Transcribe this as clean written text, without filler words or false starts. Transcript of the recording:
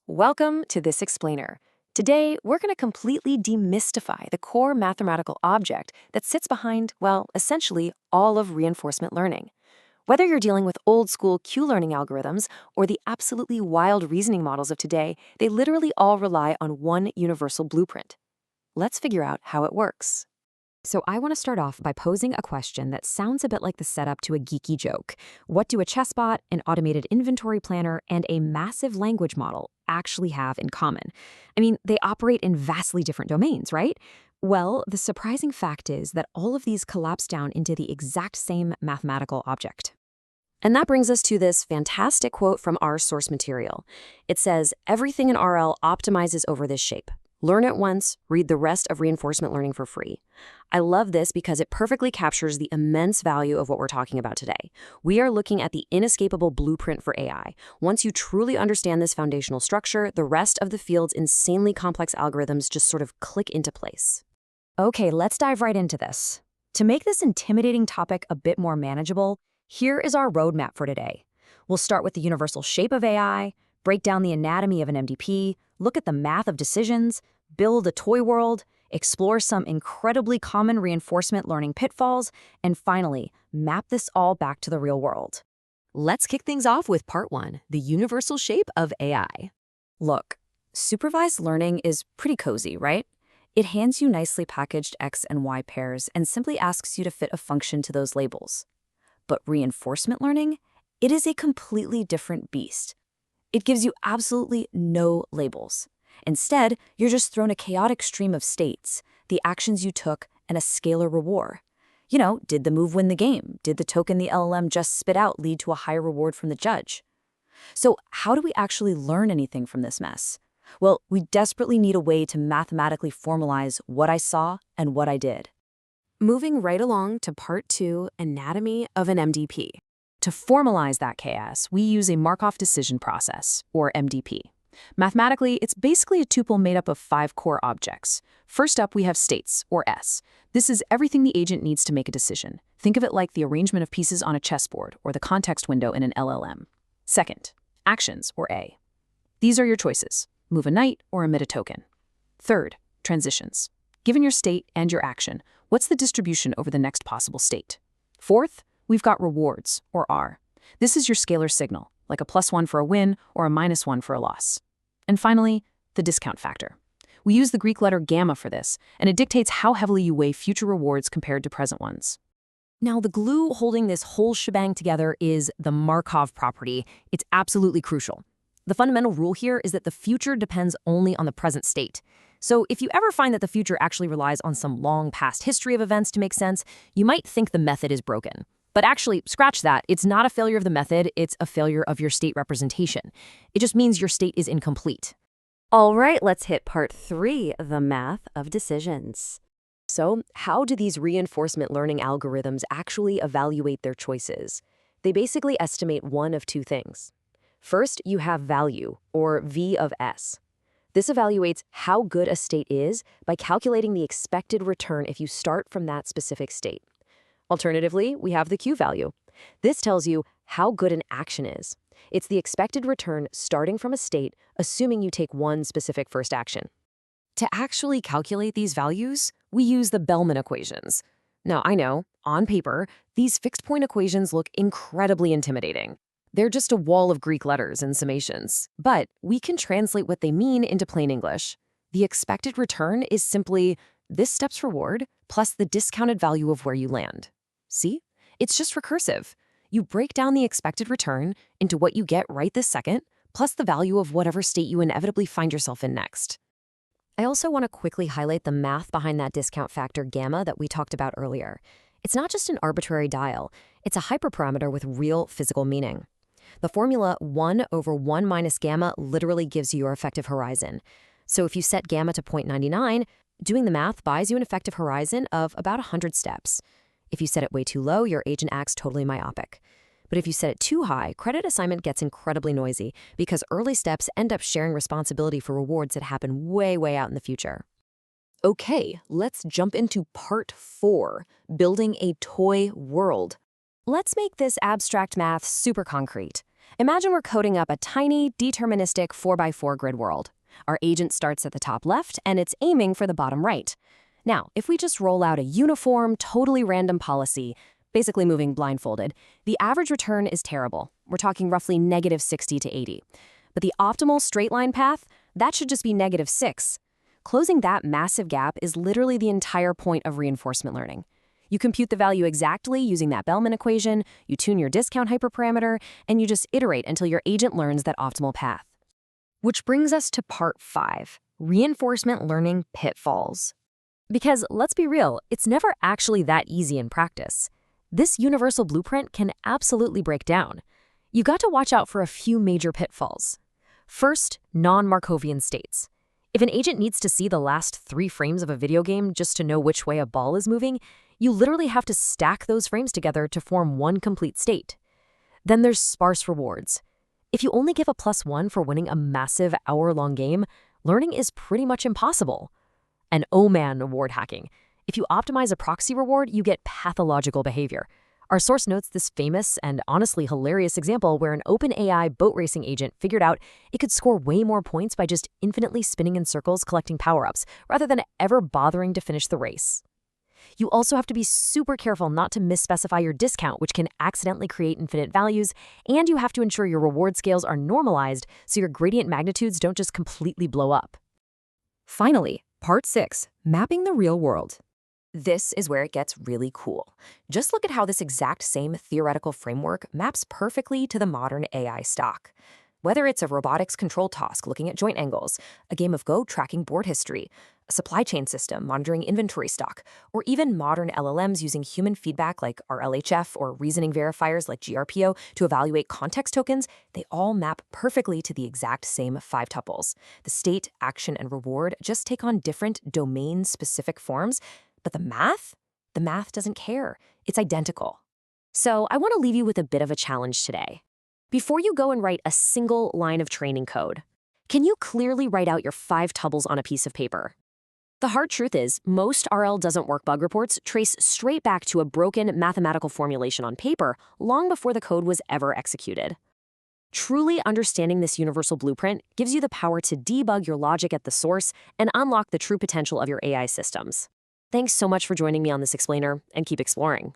Welcome to This Explainer. Today, we're going to completely demystify the core mathematical object that sits behind, well, essentially all of reinforcement learning. Whether you're dealing with old-school Q-learning algorithms or the absolutely wild reasoning models of today, they literally all rely on one universal blueprint. Let's figure out how it works. So I want to start off by posing a question that sounds a bit like the setup to a geeky joke. What do a chessbot, an automated inventory planner, and a massive language model actually have in common? I mean, they operate in vastly different domains, right? Well, the surprising fact is that all of these collapse down into the exact same mathematical object. And that brings us to this fantastic quote from our source material. It says, "Everything in RL optimizes over this shape. Learn it once, read the rest of reinforcement learning for free." I love this because it perfectly captures the immense value of what we're talking about today. We are looking at the inescapable blueprint for AI. Once you truly understand this foundational structure, the rest of the field's insanely complex algorithms just sort of click into place. Okay, let's dive right into this. To make this intimidating topic a bit more manageable, here is our roadmap for today. We'll start with the universal shape of AI, break down the anatomy of an MDP, look at the math of decisions, build a toy world, explore some incredibly common reinforcement learning pitfalls, and finally, map this all back to the real world. Let's kick things off with part one, the universal shape of AI. Look, supervised learning is pretty cozy, right? It hands you nicely packaged X and Y pairs and simply asks you to fit a function to those labels. But reinforcement learning, it is a completely different beast. It gives you absolutely no labels. Instead, you're just thrown a chaotic stream of states, the actions you took, and a scalar reward. You know, did the move win the game? Did the token the LLM just spit out lead to a higher reward from the judge? So how do we actually learn anything from this mess? Well, we desperately need a way to mathematically formalize what I saw and what I did. Moving right along to part two, anatomy of an MDP. To formalize that chaos, we use a Markov Decision Process, or MDP. Mathematically, it's basically a tuple made up of 5 core objects. First up, we have states, or S. This is everything the agent needs to make a decision. Think of it like the arrangement of pieces on a chessboard or the context window in an LLM. Second, actions, or A. These are your choices: move a knight or emit a token. Third, transitions. Given your state and your action, what's the distribution over the next possible state? Fourth, we've got rewards, or R. This is your scalar signal, like a +1 for a win or a -1 for a loss. And finally, the discount factor. We use the Greek letter gamma for this, and it dictates how heavily you weigh future rewards compared to present ones. Now, the glue holding this whole shebang together is the Markov property. It's absolutely crucial. The fundamental rule here is that the future depends only on the present state. So if you ever find that the future actually relies on some long past history of events to make sense, you might think the method is broken. But actually, scratch that. It's not a failure of the method, it's a failure of your state representation. It just means your state is incomplete. All right, let's hit part 3, the math of decisions. So, how do these reinforcement learning algorithms actually evaluate their choices? They basically estimate one of two things. First, you have value, or V of S. This evaluates how good a state is by calculating the expected return if you start from that specific state. Alternatively, we have the Q value. This tells you how good an action is. It's the expected return starting from a state, assuming you take one specific first action. To actually calculate these values, we use the Bellman equations. Now, I know, on paper, these fixed-point equations look incredibly intimidating. They're just a wall of Greek letters and summations. But we can translate what they mean into plain English. The expected return is simply this step's reward plus the discounted value of where you land. See? It's just recursive. You break down the expected return into what you get right this second, plus the value of whatever state you inevitably find yourself in next. I also want to quickly highlight the math behind that discount factor gamma that we talked about earlier. It's not just an arbitrary dial. It's a hyperparameter with real physical meaning. The formula 1 over 1 minus gamma literally gives you your effective horizon. So if you set gamma to 0.99, doing the math buys you an effective horizon of about 100 steps. If you set it way too low, your agent acts totally myopic. But if you set it too high, credit assignment gets incredibly noisy because early steps end up sharing responsibility for rewards that happen way, way out in the future. Okay, let's jump into part 4, building a toy world. Let's make this abstract math super concrete. Imagine we're coding up a tiny, deterministic 4x4 grid world. Our agent starts at the top left, and it's aiming for the bottom right. Now, if we just roll out a uniform, totally random policy, basically moving blindfolded, the average return is terrible. We're talking roughly -60 to 80. But the optimal straight line path, that should just be -6. Closing that massive gap is literally the entire point of reinforcement learning. You compute the value exactly using that Bellman equation, you tune your discount hyperparameter, and you just iterate until your agent learns that optimal path. Which brings us to part 5, reinforcement learning pitfalls. Because let's be real, it's never actually that easy in practice. This universal blueprint can absolutely break down. You've got to watch out for a few major pitfalls. First, non-Markovian states. If an agent needs to see the last 3 frames of a video game just to know which way a ball is moving, you literally have to stack those frames together to form one complete state. Then there's sparse rewards. If you only give a +1 for winning a massive hour-long game, learning is pretty much impossible. And oh man, reward hacking. If you optimize a proxy reward, you get pathological behavior. Our source notes this famous and honestly hilarious example where an OpenAI boat racing agent figured out it could score way more points by just infinitely spinning in circles collecting power-ups, rather than ever bothering to finish the race. You also have to be super careful not to misspecify your discount, which can accidentally create infinite values, and you have to ensure your reward scales are normalized so your gradient magnitudes don't just completely blow up. Finally, part 6, mapping the real world. This is where it gets really cool. Just look at how this exact same theoretical framework maps perfectly to the modern AI stock. Whether it's a robotics control task looking at joint angles, a game of Go tracking board history, a supply chain system monitoring inventory stock, or even modern LLMs using human feedback like RLHF or reasoning verifiers like GRPO to evaluate context tokens, they all map perfectly to the exact same 5 tuples. The state, action, and reward just take on different domain-specific forms, but the math doesn't care. It's identical. So I want to leave you with a bit of a challenge today. Before you go and write a single line of training code, can you clearly write out your 5 tuples on a piece of paper? The hard truth is, most RL doesn't work bug reports trace straight back to a broken mathematical formulation on paper long before the code was ever executed. Truly understanding this universal blueprint gives you the power to debug your logic at the source and unlock the true potential of your AI systems. Thanks so much for joining me on this explainer, and keep exploring.